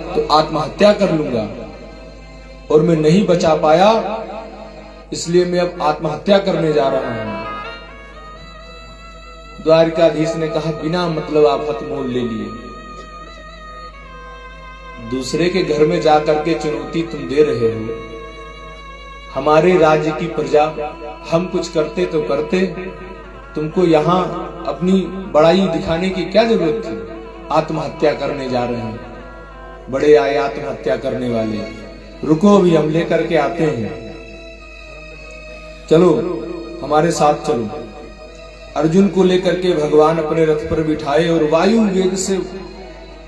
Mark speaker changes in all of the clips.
Speaker 1: तो आत्महत्या कर लूंगा, और मैं नहीं बचा पाया, इसलिए मैं अब आत्महत्या करने जा रहा हूं। द्वारिकाधीश ने कहा, बिना मतलब आप हथमोल ले लिए, दूसरे के घर में जाकर के चुनौती तुम दे रहे हो। हमारे राज्य की प्रजा, हम कुछ करते तो करते, तुमको यहाँ अपनी बड़ाई दिखाने की क्या जरूरत थी? आत्महत्या करने जा रहे हैं, बड़े आए आत्महत्या करने वाले, रुको अभी हम लेकर के आते हैं, चलो हमारे साथ चलो। अर्जुन को लेकर के भगवान अपने रथ पर बिठाए और वायु वेग से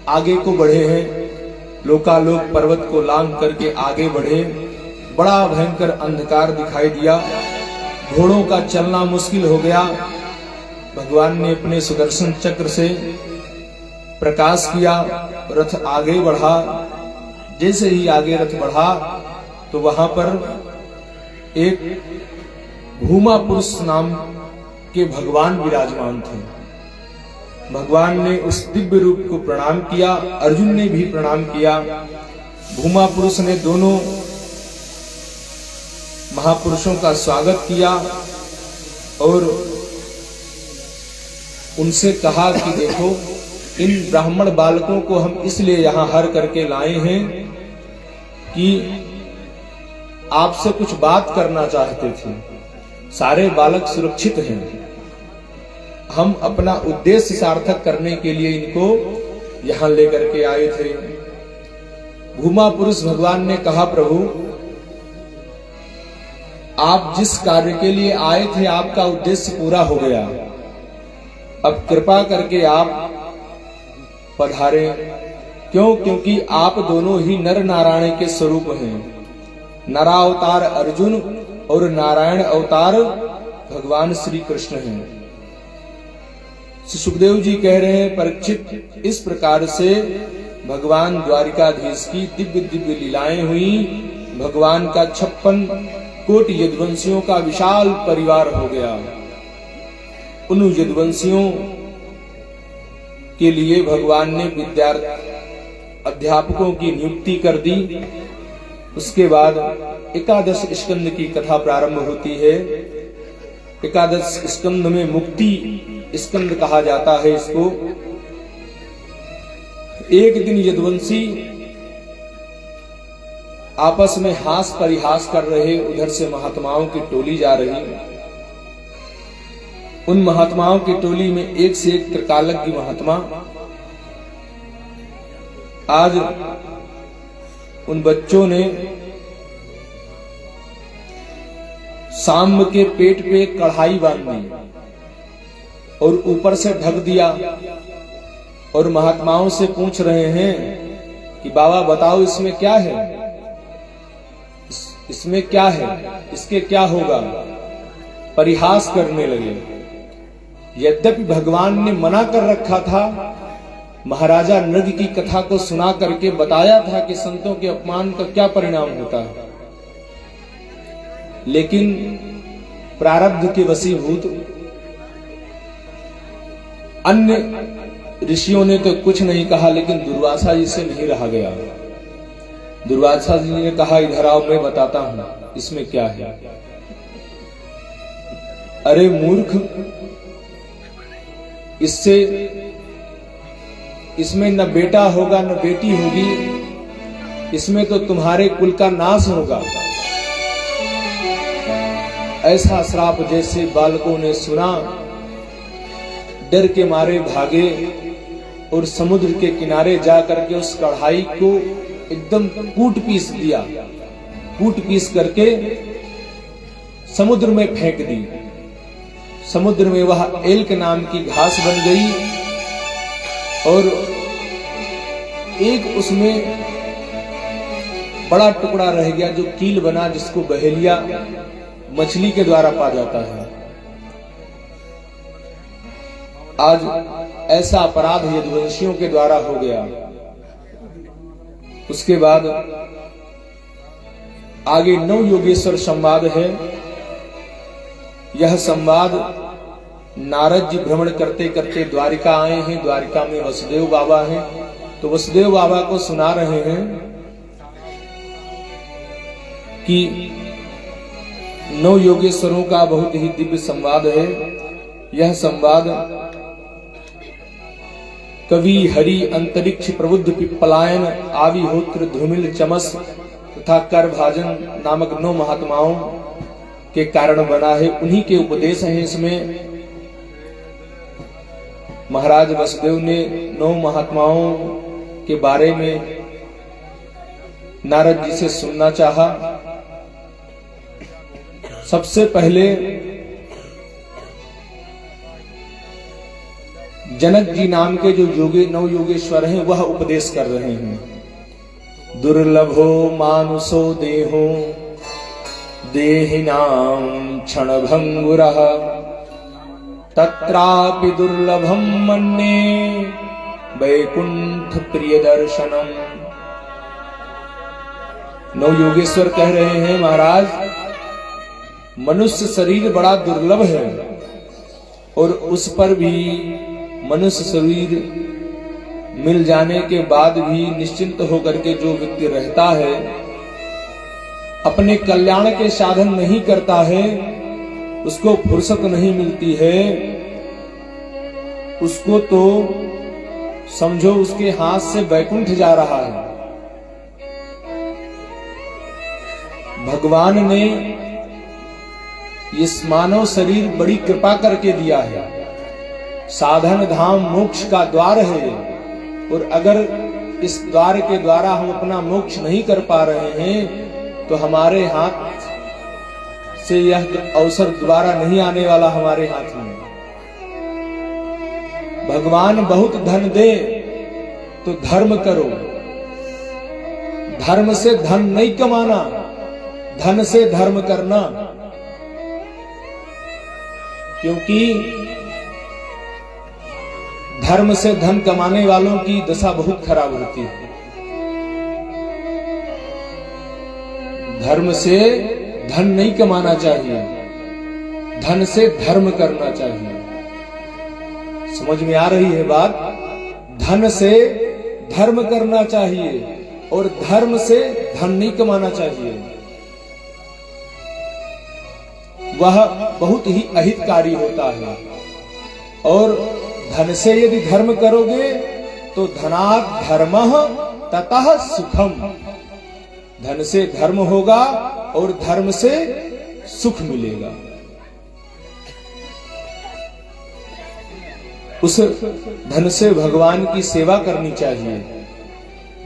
Speaker 1: आगे को बढ़े हैं। लोकालोक पर्वत को लांघ करके आगे बढ़े। बड़ा भयंकर अंधकार दिखाई दिया, घोड़ों का चलना मुश्किल हो गया। भगवान ने अपने सुदर्शन चक्र से प्रकाश किया, रथ आगे बढ़ा। जैसे ही आगे रथ बढ़ा तो वहां पर एक भूमा पुरुष नाम के भगवान विराजमान थे। भगवान ने उस दिव्य रूप को प्रणाम किया, अर्जुन ने भी प्रणाम किया। भूमा पुरुष ने दोनों महापुरुषों का स्वागत किया और उनसे कहा कि देखो, इन ब्राह्मण बालकों को हम इसलिए यहां हर करके लाए हैं कि आपसे कुछ बात करना चाहते थे। सारे बालक सुरक्षित हैं, हम अपना उद्देश्य सार्थक करने के लिए इनको यहां लेकर के आए थे। भूमा पुरुष भगवान ने कहा, प्रभु आप जिस कार्य के लिए आए थे आपका उद्देश्य पूरा हो गया, अब कृपा करके आप पधारे। क्यों? क्योंकि आप दोनों ही नर नारायण के स्वरूप हैं। नरावतार अर्जुन और नारायण अवतार भगवान श्री कृष्ण हैं। सुखदेव जी कह रहे हैं, परीक्षित इस प्रकार से भगवान द्वारिकाधीश की दिव्य दिव्य लीलाएं हुई। भगवान का 56 कोटि यदुवंशियों का विशाल परिवार हो गया। उन यदुवंशियों के लिए भगवान ने अध्यापकों की नियुक्ति कर दी। उसके बाद एकादश स्कंद की कथा प्रारंभ होती है। एकादश स्कंद में मुक्ति स्कंद कहा जाता है इसको। एक दिन यदुवंशी आपस में हास परिहास कर रहे, उधर से महात्माओं की टोली जा रही। उन महात्माओं की टोली में एक से एक त्रिकालज्ञ महात्मा। आज उन बच्चों ने सांब के पेट पे कढ़ाई बांध दी और ऊपर से ढक दिया और महात्माओं से पूछ रहे हैं कि बाबा बताओ इसमें क्या है, इसमें क्या है, इसके क्या होगा। परिहास करने लगे। यद्यपि भगवान ने मना कर रखा था, महाराजा नृग की कथा को सुना करके बताया था कि संतों के अपमान का क्या परिणाम होता है, लेकिन प्रारब्ध के वशीभूत अन्य ऋषियों ने तो कुछ नहीं कहा, लेकिन दुर्वासा जी से नहीं रहा गया। दुर्वासा जी ने कहा, इधर आओ मैं बताता हूं इसमें क्या है। अरे मूर्ख, इसमें न बेटा होगा न बेटी होगी, इसमें तो तुम्हारे कुल का नाश होगा। ऐसा श्राप जैसे बालकों ने सुना, डर के मारे भागे और समुद्र के किनारे जाकर के उस कढ़ाई को एकदम कूट पीस दिया। कूट पीस करके समुद्र में फेंक दी। समुद्र में वह एल्क नाम की घास बन गई और एक उसमें बड़ा टुकड़ा रह गया जो कील बना, जिसको बहेलिया मछली के द्वारा पा जाता है। आज ऐसा अपराध यदुवंशियों के द्वारा हो गया। उसके बाद आगे नौ योगेश्वर संवाद है। यह संवाद नारद जी भ्रमण करते करते द्वारिका आए हैं। द्वारिका में वसुदेव बाबा हैं। तो वसुदेव बाबा को सुना रहे हैं कि 9 योगेश्वरों का बहुत ही दिव्य संवाद है। यह संवाद कवि हरि अंतरिक्ष प्रबुद्ध पिप्पलायन आविहोत्र धूमिल चमस तथा कर भाजन नामक 9 महात्माओं के कारण बना है। उन्हीं के उपदेश हैं इसमें। महाराज वसुदेव ने 9 महात्माओं के बारे में नारद जी से सुनना चाहा। सबसे पहले जनक जी नाम के जो 9 योगेश्वर हैं वह उपदेश कर रहे हैं। दुर्लभो मानुषो देहो देहिनां क्षणभंगुरः तत्रापि दुर्लभम मन्ये वैकुंठ प्रिय दर्शनम। 9 योगेश्वर कह रहे हैं महाराज, मनुष्य शरीर बड़ा दुर्लभ है और उस पर भी मनुष्य शरीर मिल जाने के बाद भी निश्चिंत होकर के जो व्यक्ति रहता है, अपने कल्याण के साधन नहीं करता है, उसको फुर्सत नहीं मिलती है, उसको तो समझो उसके हाथ से वैकुंठ जा रहा है। भगवान ने इस मानव शरीर बड़ी कृपा करके दिया है। साधन धाम मोक्ष का द्वार है और अगर इस द्वार के द्वारा हम अपना मोक्ष नहीं कर पा रहे हैं तो हमारे हाथ से यह अवसर दोबारा नहीं आने वाला हमारे हाथ में। भगवान बहुत धन दे तो धर्म करो। धर्म से धन नहीं कमाना, धन से धर्म करना, क्योंकि धर्म से धन कमाने वालों की दशा बहुत खराब होती है। धर्म से धन नहीं कमाना चाहिए, धन से धर्म करना चाहिए। समझ में आ रही है बात? धन से धर्म करना चाहिए और धर्म से धन नहीं कमाना चाहिए। वह बहुत ही अहितकारी होता है। और धन से यदि धर्म करोगे तो धनात् धर्मः ततः सुखम। धन से धर्म होगा और धर्म से सुख मिलेगा। उस धन से भगवान की सेवा करनी चाहिए,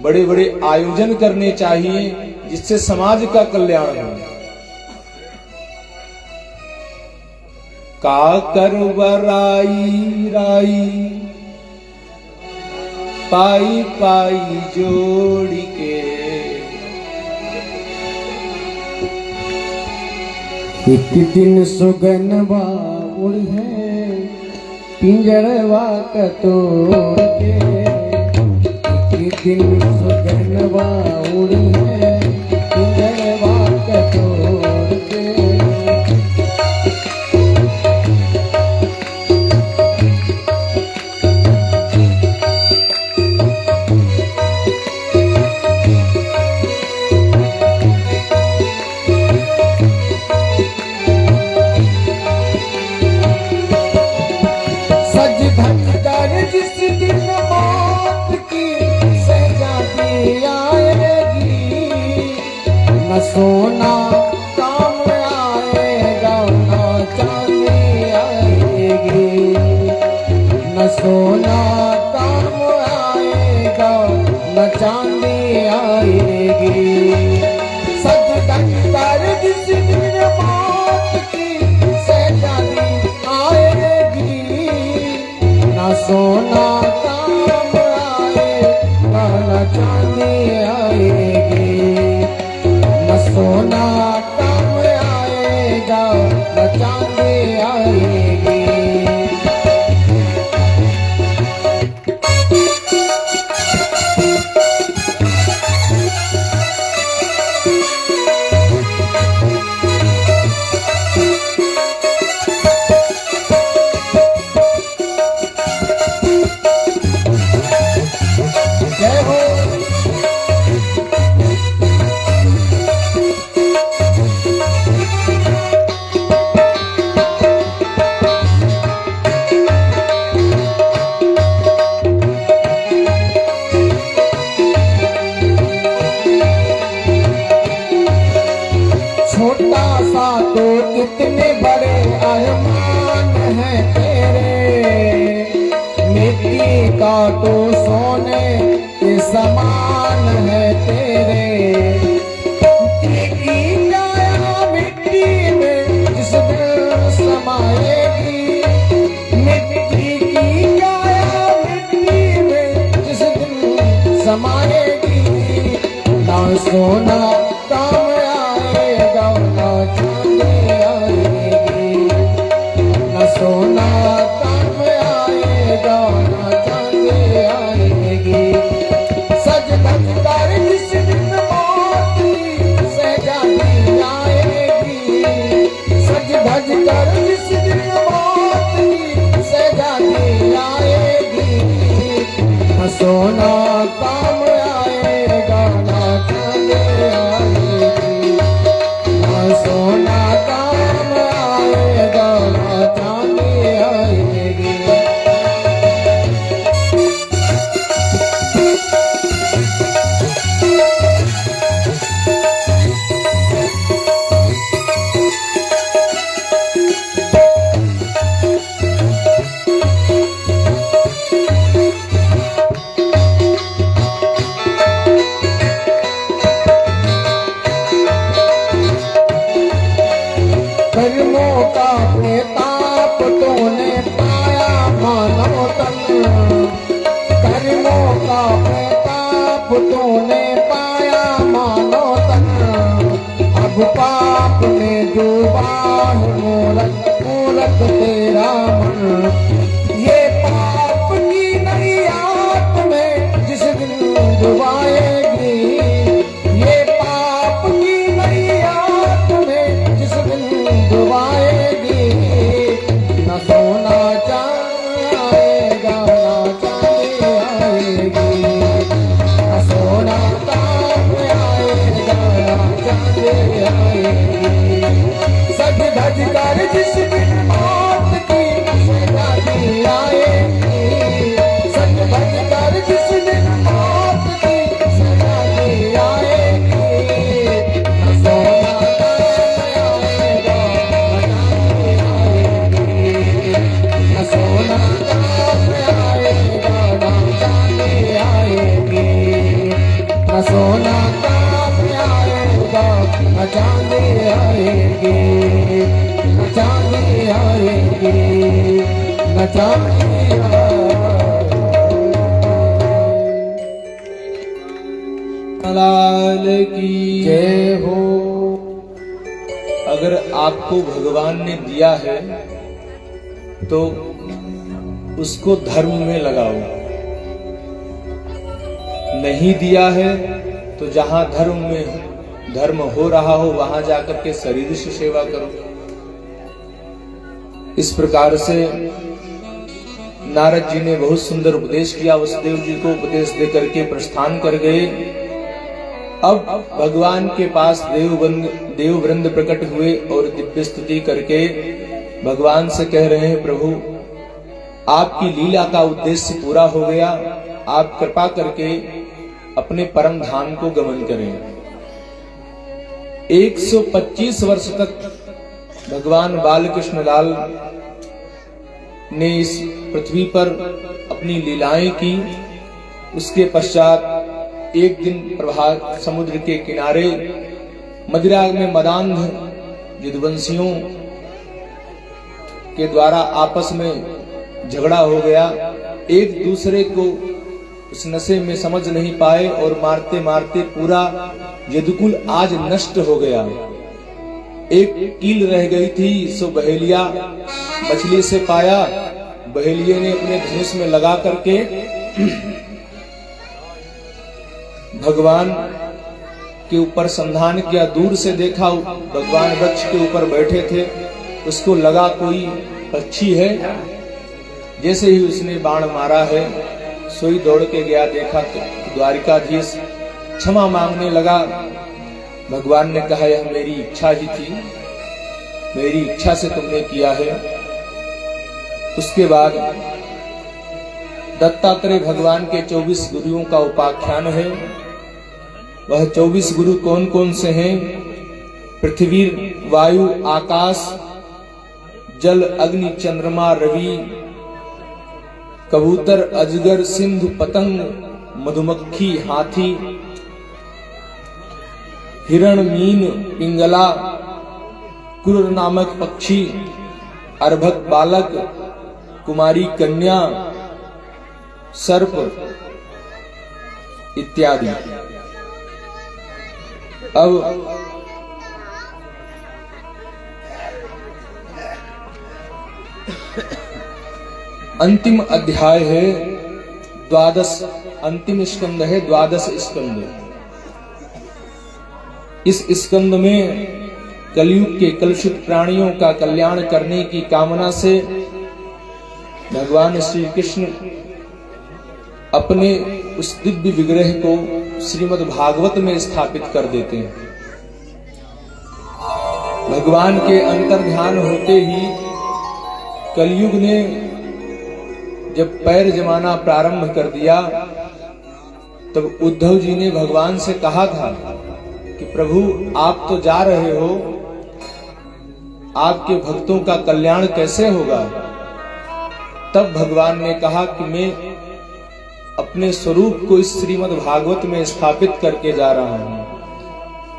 Speaker 1: बड़े बड़े आयोजन करने चाहिए जिससे समाज का कल्याण हो। का करवराई राई पाई पाई जोड़ी के,
Speaker 2: एक दिन सुगनवा उड़ है पिंजरवा कतोड़ के। एक दिन सुगनवा उड़ है पिंजरवा कतोड़ के। सोना काम आएगा न चांदी आएगी, न सोना काम आएगा न चांदी आएगी। सच कर जिस दिन मौत की सैलानी आएगी, न सोना काम आएगा न चांदी आएगी। सोना काम आएगा न चांदी आएगी। सोना काम आएगा ना चांदी आएगी, न सोना काम आएगा ना चांदी आएगी। सज धज कर जिस दिन मौत की सजाती आएगी, सज धज कर जिस दिन मौत की सजाती आएगी, न सोना काम आएगा ना चांदी आएगी, न सोना काम आएगा ना चांदी आएगी। कर्मों का प्रताप तूने पाया मानव तन, कर्मों का प्रताप तूने पाया मानव तन, अब पाप में डूबा है मूरत मूरत तेरा मन। ये पाप की नैया में जिस दिन डुबाएगी, ये पाप की नैया में जिस दिन डुबाएगी, न सोना चांदी आएगा ना चांदी आएगी, न सोना काम आएगा ना चांदी आएगी। सज धज कर जिस दिन मौत की सजाती आएगी, सज धज कर जिस दिन मौत की सजाती आएगी, न सोना सोना काम आएगा ना चांदी आएगी, न सोना काम आएगा न चांदी आएगी, न चांदी आएगी, न चांदी
Speaker 1: लाल की
Speaker 2: जय हो।
Speaker 1: अगर आपको भगवान ने दिया है तो उसको धर्म में लगाओ, नहीं दिया है तो जहां धर्म हो रहा हो वहां जाकर के शरीर से सेवा करो। इस प्रकार से नारद जी ने बहुत सुंदर उपदेश किया, वसुदेव जी को उपदेश देकर के प्रस्थान कर गए। अब भगवान के पास देववृंद प्रकट हुए और दिव्य स्तुति करके भगवान से कह रहे हैं, प्रभु आपकी लीला का उद्देश्य पूरा हो गया, आप कृपा करके अपने परम धाम को गमन करें। 125 वर्ष तक भगवान बालकृष्ण लाल ने इस पृथ्वी पर अपनी लीलाएं की। उसके पश्चात एक दिन प्रभात समुद्र के किनारे मदिरा में मदान्ध यदुवंशियों के द्वारा आपस में झगड़ा हो गया। एक दूसरे को उस नशे में समझ नहीं पाए और मारते मारते पूरा यदुकुल आज नष्ट हो गया। एक कील रह गई थी, सो बहेलिया मछली से पाया। बहेलिये ने अपने धनुष में लगा करके भगवान के ऊपर संधान किया। दूर से देखा, भगवान वृक्ष के ऊपर बैठे थे, उसको लगा कोई पक्षी है। जैसे ही उसने बाण मारा है, सोई दौड़ के गया, देखा तो द्वारिकाधीश क्षमा मांगने लगा। भगवान ने कहा, यह मेरी इच्छा ही थी, मेरी इच्छा से तुमने किया है। उसके बाद दत्तात्रेय भगवान के 24 गुरुओं का उपाख्यान है। वह 24 गुरु कौन कौन से हैं? पृथ्वी, वायु, आकाश, जल, अग्नि, चंद्रमा, रवि, कबूतर, अजगर, सिंधु, पतंग, मधुमक्खी, हाथी, हिरण, मीन, पिंगला, कुर नामक पक्षी, अर्भक बालक, कुमारी कन्या, सर्प इत्यादि। अब अंतिम अध्याय है द्वादश, अंतिम स्कंद है द्वादश स्कंद। इस स्कंद में कलयुग के कलुषित प्राणियों का कल्याण करने की कामना से भगवान श्री कृष्ण अपने उस दिव्य विग्रह को श्रीमद् भागवत में स्थापित कर देते हैं। भगवान के अंतर्ध्यान होते ही कलयुग ने जब पैर जमाना प्रारंभ कर दिया, तब उद्धव जी ने भगवान से कहा था कि प्रभु आप तो जा रहे हो, आपके भक्तों का कल्याण कैसे होगा? तब भगवान ने कहा कि मैं अपने स्वरूप को इस श्रीमद् भागवत में स्थापित करके जा रहा हूं,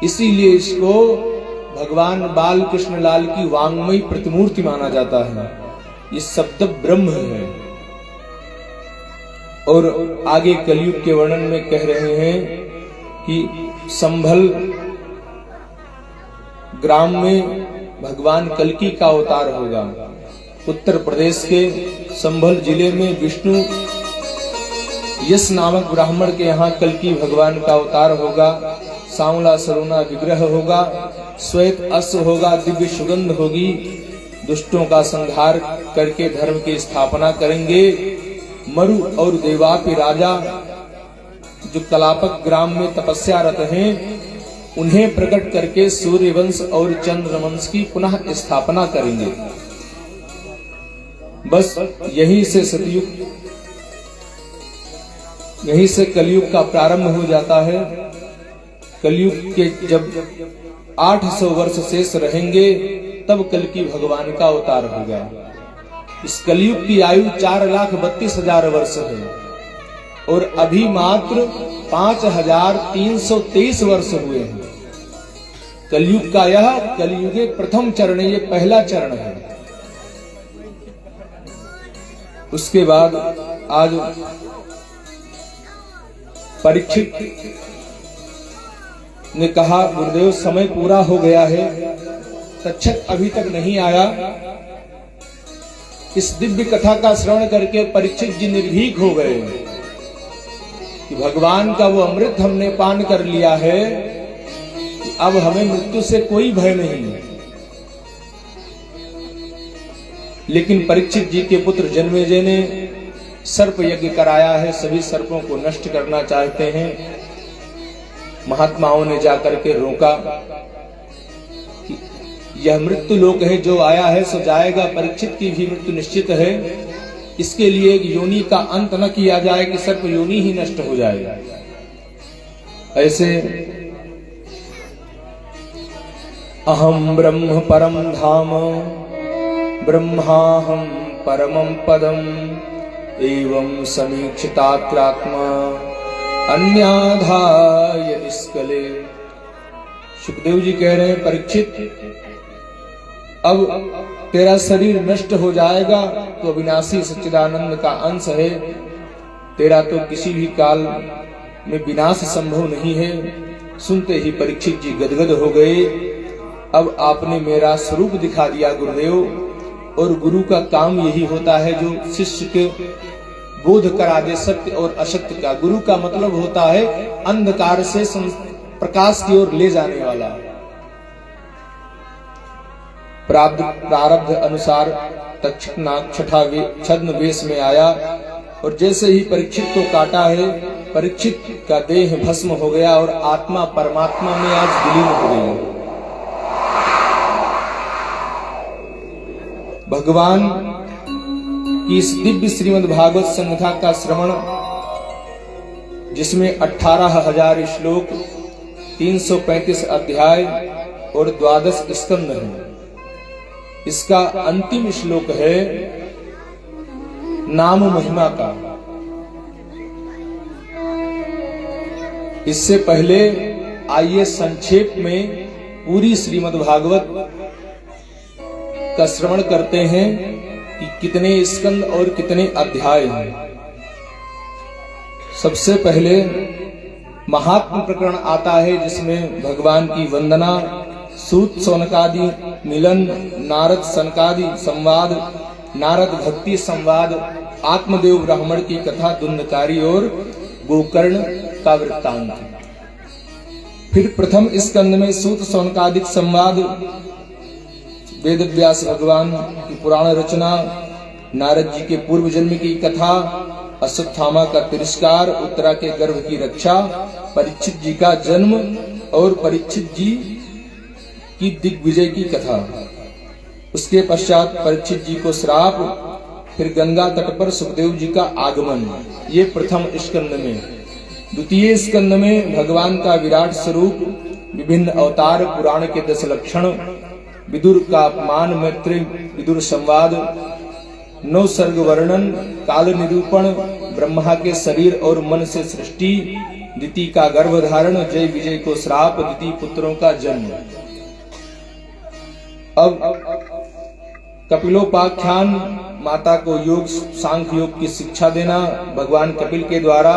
Speaker 1: इसीलिए इसको भगवान बाल कृष्ण लाल की वांग्मयी प्रतिमूर्ति माना जाता है। ये शब्द ब्रह्म है। और आगे कलयुग के वर्णन में कह रहे हैं कि संभल ग्राम में भगवान कल्की का अवतार होगा। उत्तर प्रदेश के संभल जिले में विष्णु यश नामक ब्राह्मण के यहाँ कल्की भगवान का अवतार होगा। सांवला सरोना विग्रह होगा, श्वेत अश्व होगा, दिव्य सुगंध होगी, दुष्टों का संहार करके धर्म की स्थापना करेंगे। मरु और देवापि राजा जो कलापक ग्राम में तपस्यारत हैं, उन्हें प्रकट करके सूर्य वंश और चंद्र वंश की पुनः स्थापना करेंगे। बस यहीं से सतयुग, यहीं से कलयुग का प्रारंभ हो जाता है। कलयुग के जब 800 वर्ष शेष रहेंगे, तब कल्की भगवान का अवतार होगा। इस कलयुग की आयु 4,32,000 वर्ष है और अभी मात्र 5,323 वर्ष हुए हैं। कलयुग का यह कलयुगे प्रथम चरण, ये पहला चरण है। उसके बाद आज परीक्षित ने कहा, गुरुदेव समय पूरा हो गया है, तक्षक अभी तक नहीं आया। इस दिव्य कथा का श्रवण करके परीक्षित जी निर्भीक हो गए कि भगवान का वो अमृत हमने पान कर लिया है कि अब हमें मृत्यु से कोई भय नहीं है। लेकिन परीक्षित जी के पुत्र जन्मेजय ने सर्प यज्ञ कराया है, सभी सर्पों को नष्ट करना चाहते हैं। महात्माओं ने जाकर के रोका कि यह मृत्यु लोक है, जो आया है सो जाएगा। परीक्षित की भी मृत्यु निश्चित है, इसके लिए एक योनि का अंत न किया जाए कि सर्प योनि ही नष्ट हो जाए। ऐसे अहम ब्रह्म परम धाम ब्रह्माहम परमं पदम एवं समीक्षितात्रात्मा अन्याधाय इसकले। सुखदेव जी कह रहे हैं, परीक्षित अब तेरा शरीर नष्ट हो जाएगा तो अविनाशी सच्चिदानंद का अंश है, तेरा तो किसी भी काल में विनाश संभव नहीं है। सुनते ही परीक्षित जी गदगद हो गए। अब आपने मेरा स्वरूप दिखा दिया गुरुदेव, और गुरु का काम यही होता है जो शिष्य के बोध करा दे सत्य और असत्य का। गुरु का मतलब होता है अंधकार से प्रकाश की ओर ले जाने वाला। प्रारब्ध अनुसार तक्षक नाग छद्म वेश में आया और जैसे ही परीक्षित को काटा है, परीक्षित का देह भस्म हो गया और आत्मा परमात्मा में आज विलीन हो गई। भगवान की इस दिव्य श्रीमद् भागवत संहिता का श्रवण, जिसमें 18,000 श्लोक, 335 अध्याय और 12 स्कंद हैं, इसका अंतिम श्लोक है नाम महिमा का। इससे पहले आइए संक्षेप में पूरी श्रीमद् भागवत का श्रवण करते हैं कि कितने स्कंद और कितने अध्याय हैं। सबसे पहले महात्म प्रकरण आता है जिसमें भगवान की वंदना, सूत सौनकादि मिलन, नारद सनकादि संवाद, नारद भक्ति संवाद, आत्मदेव ब्राह्मण की कथा, धुंधकारी और गोकर्ण का वृत्तांत। फिर प्रथम स्कंद में सूत सौनकादिक संवाद, वेद व्यास भगवान की पुराण रचना, नारद जी के पूर्व जन्म की कथा, अश्वत्थामा का तिरस्कार, उत्तरा के गर्भ की रक्षा, परीक्षित जी का जन्म और परीक्षित जी की दिग्विजय की कथा। उसके पश्चात परीक्षित जी को श्राप, फिर गंगा तट पर सुखदेव जी का आगमन, ये प्रथम स्कंद में। द्वितीय स्कंद में भगवान का विराट स्वरूप, विभिन्न अवतार, पुराण के 10 लक्षण, विदुर का अपमान, मैत्री विदुर संवाद, 9 सर्ग वर्णन, काल निरूपण, ब्रह्मा के शरीर और मन से सृष्टि, दिति का गर्भधारण, जय विजय को श्राप, दिति पुत्रों का जन्म। अब कपिलोपाख्यान, माता को योग सांख्य योग की शिक्षा देना, भगवान कपिल के द्वारा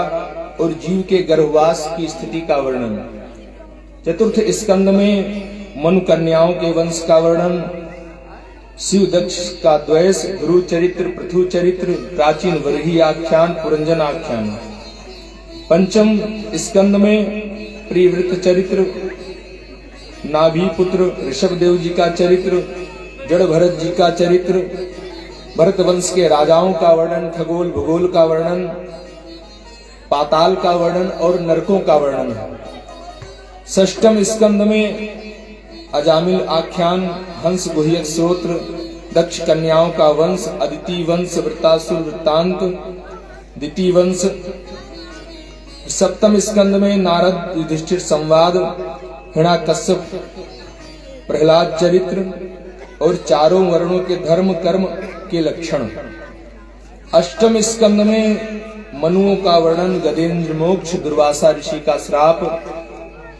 Speaker 1: और जीव के गर्भवास की स्थिति का वर्णन। चतुर्थ स्कंद में मनु कन्याओं के वंश का वर्णन, शिव दक्ष का द्वेष, ध्रुव चरित्र, पृथु चरित्र, प्राचीन वर्ही आख्यान, पुरंजन आख्यान। पंचम स्कंद में प्रियव्रत चरित्र, नाभि पुत्र ऋषभ देव जी का चरित्र, जड़ भरत जी का चरित्र, भरत वंश के राजाओं का वर्णन, खगोल भूगोल का वर्णन, पाताल का वर्णन और नरकों का वर्णन है। षष्ठम स्कंद में अजामिल आख्यान, हंस गुह्यक स्तोत्र, दक्ष कन्याओं का वंश, अदिति वंश, वृत्तासुर वृत्तांत, दिति वंश। सप्तम स्कंद में नारद युधिष्ठिर संवाद, हिरण्याकश्यप प्रहलाद चरित्र और चारों वर्णों के धर्म कर्म के लक्षण। अष्टम स्कंद में मनुओं का वर्णन, गजेंद्र मोक्ष, दुर्वासा ऋषि का श्राप,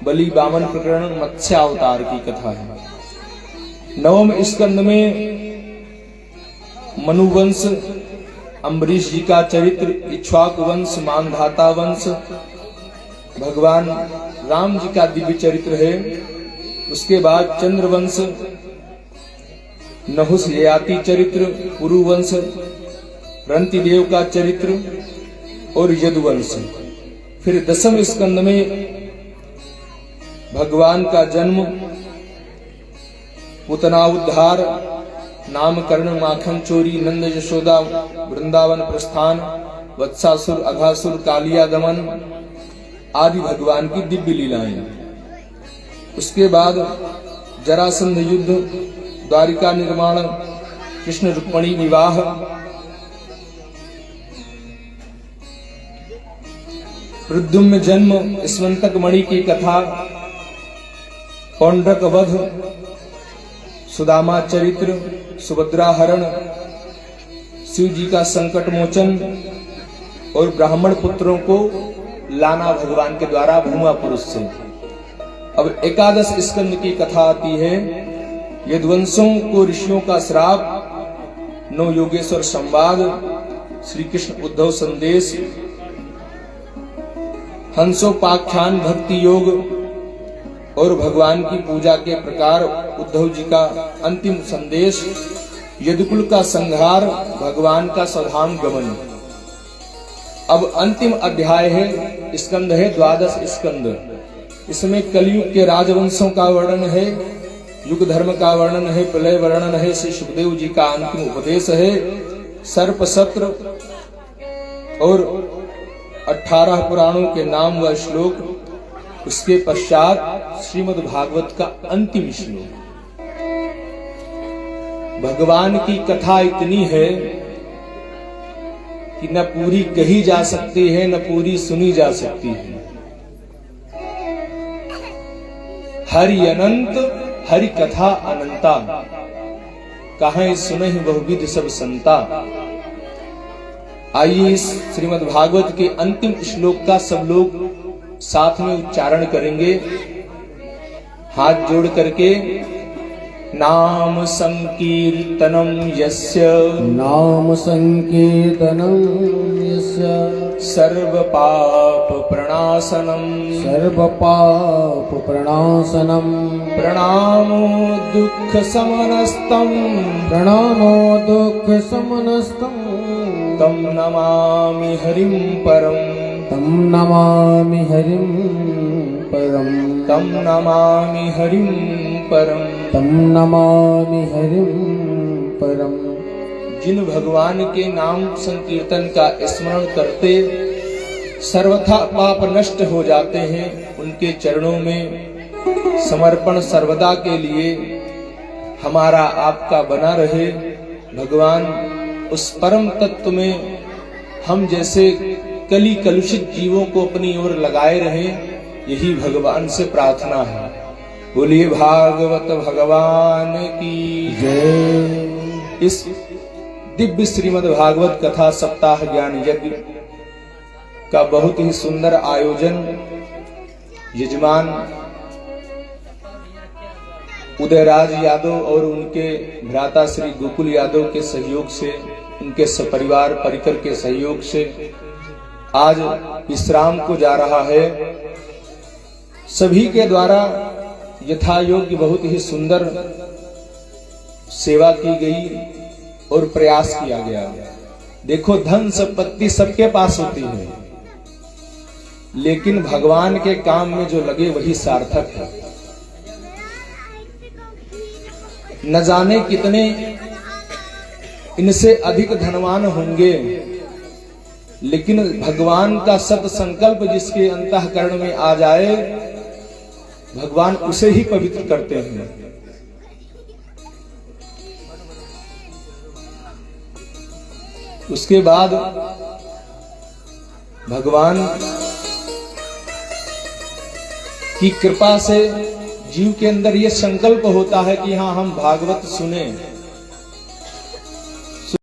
Speaker 1: बलि बामन प्रकरण, मत्स्य अवतार की कथा है। नवम स्कंद में मनुवंश, अम्बरीश जी का चरित्र, इक्ष्वाकु वंश, मानधाता वंश, भगवान राम जी का दिव्य चरित्र है। उसके बाद चंद्रवंश, नहुस ययाति चरित्र, पुरुवंश, रंतिदेव का चरित्र और यदुवंश। फिर दसम स्कंद में भगवान का जन्म, पुतना उद्धार, नामकरण, माखन चोरी, नंद यशोदा, वृंदावन प्रस्थान, वत्सासुर, अघासुर, कालिया दमन आदि भगवान की दिव्य लीलाएं। उसके बाद जरासंध युद्ध, द्वारिका निर्माण, कृष्ण रुक्मणी विवाह, प्रद्युम्न जन्म, स्मंतक मणि की कथा, पौंड्रक वध, सुदामा चरित्र, सुभद्रा हरण, शिव जी का संकट मोचन और ब्राह्मण पुत्रों को लाना भगवान के द्वारा भूमा पुरुष से। अब एकादश स्कंद की कथा आती है, यदुवंशों को ऋषियों का श्राप, 9 योगेश्वर संवाद, श्री कृष्ण उद्धव संदेश, हंसोपाख्यान, भक्ति योग और भगवान की पूजा के प्रकार, उद्धव जी का अंतिम संदेश, यदुकुल का संहार, भगवान का स्वधाम गमन। अब अंतिम अध्याय है, स्कंद है 12 स्कंद। इसमें कलयुग के राजवंशों का वर्णन है, युग धर्म का वर्णन है, प्रलय वर्णन है, श्री सुखदेव जी का अंतिम उपदेश है, सर्प सत्र और 18 पुराणों के नाम व श्लोक। उसके पश्चात श्रीमद् भागवत का अंतिम श्लोक। भगवान की कथा इतनी है कि न पूरी कही जा सकती है, न पूरी सुनी जा सकती है। हरि अनंत, हरि कथा अनंता, कहां सुनहि बहुविध सब संता। आइए इस श्रीमद् भागवत के अंतिम श्लोक का सब लोग साथ में उच्चारण करेंगे, हाथ जोड़ करके नाम संकीर्तनम यस्य
Speaker 2: नाम संकीर्तनं यस्य
Speaker 1: सर्व पाप प्रणाशनम
Speaker 2: सर्व पाप प्रणाशनम
Speaker 1: प्रणामो दुख समनस्तम
Speaker 2: प्रणामो दुख समनस्तं
Speaker 1: तम नमामि हरिं परम
Speaker 2: तं नमामि हरिं परम
Speaker 1: तम नमामि हरिं परम।
Speaker 2: तं नमामि हरिं परम।
Speaker 1: जिन भगवान के नाम संकीर्तन का स्मरण करते सर्वथा पाप नष्ट हो जाते हैं, उनके चरणों में समर्पण सर्वदा के लिए हमारा आपका बना रहे। भगवान उस परम तत्व में हम जैसे कली कलुषित जीवों को अपनी ओर लगाए रहे, यही भगवान से प्रार्थना है। बोलिए भागवत भगवान की
Speaker 2: जय।
Speaker 1: इस दिव्य श्रीमद् भागवत कथा सप्ताह ज्ञान यज्ञ का बहुत ही सुंदर आयोजन यजमान उदयराज यादव और उनके भ्राता श्री गोकुल यादव के सहयोग से, उनके सपरिवार परिकर के सहयोग से आज विश्राम को जा रहा है। सभी के द्वारा यथा योग्य बहुत ही सुंदर सेवा की गई और प्रयास किया गया। देखो, धन संपत्ति सबके पास होती है, लेकिन भगवान के काम में जो लगे वही सार्थक है। न जाने कितने इनसे अधिक धनवान होंगे, लेकिन भगवान का सत संकल्प जिसके अंतःकरण में आ जाए, भगवान उसे ही पवित्र करते हैं। उसके बाद भगवान की कृपा से जीव के अंदर यह संकल्प होता है कि हाँ, हम भागवत सुने,